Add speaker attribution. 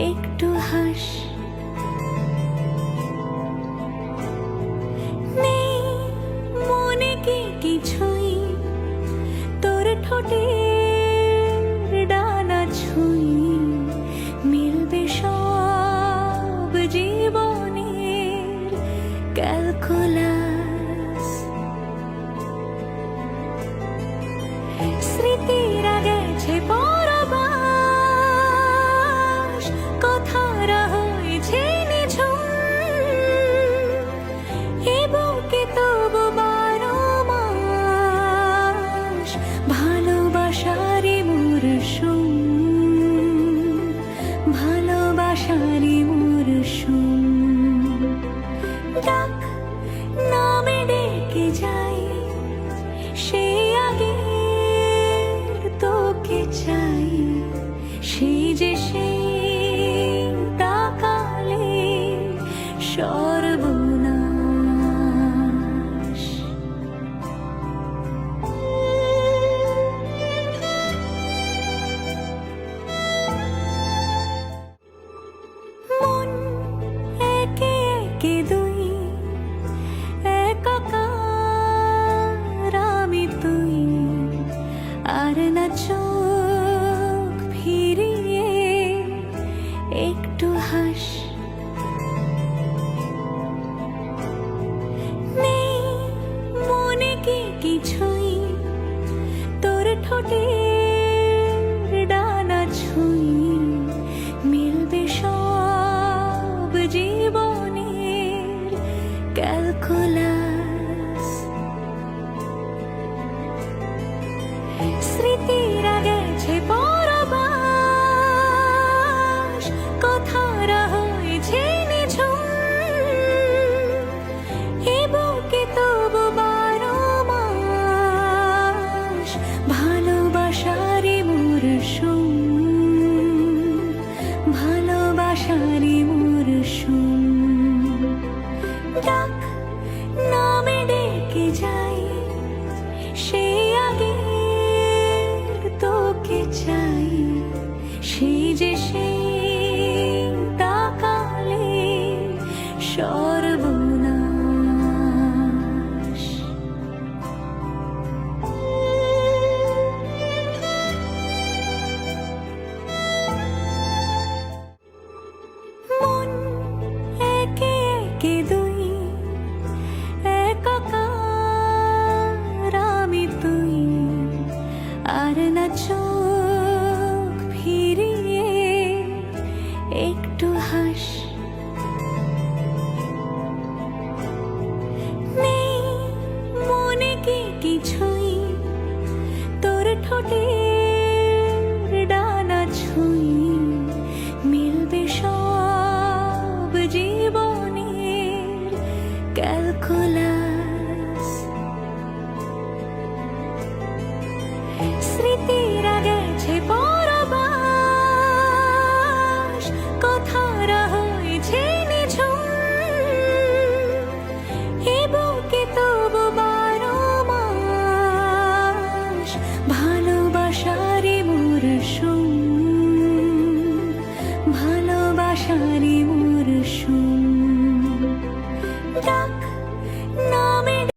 Speaker 1: একটু হাস। নেই মনে কি কিছুই, তোর ঠোঁটের ডানা ছুঁই মিলবে সব জীবনের ক্যালকুলাস। স্মৃতিরা গেছে পরবাস, কথারা হয়েছে নিঝুম, এ বুকে তবু 12 মাস ভালোবাসারই মরশুম, ভালোবাসারই মরশুম। ডাক নামে ডেকে যাই, সেই আগে তোকে চাই, সেই যে সেই তাকালে সর্বনাশ। মন একে একে দুই, একাকার আমি তুই, আর না চোখ ফিরিয়ে একটু হাস। নেই মনে কি কিছুই, তোর ঠোঁটের ডানা ছুঁই মিলবে সব জীবনের ক্যালকুলাস। স্মৃতিরা গেছে পরবাস, কথারা হয়েছে নিঝুম, এ বুকে তবু 12 মাস ভালোবাসারই মরশুম, ভালোবাসারই মরশুম। ডাক নামে ডেকে যাই, সেই আগে তোকে চাই, সেই যে সেই তাকালে সর্বনাশ। মন একে একে দুই, একাকার আমি তুই, আর না চোখ ফিরিয়ে একটু হাস। নেই মনে কি কিছুই, তোর ঠোঁটের ডানা ছুঁই মিলবে সব জীবনের ক্যালকুলাস। স্মৃতিরা গেছে পরবাস, কথারা হয়েছে নিঝুম, এ বুকে তবু 12 মাস ভালোবাসারই মরশুম, ভালোবাসারই মরশুম। ডাক না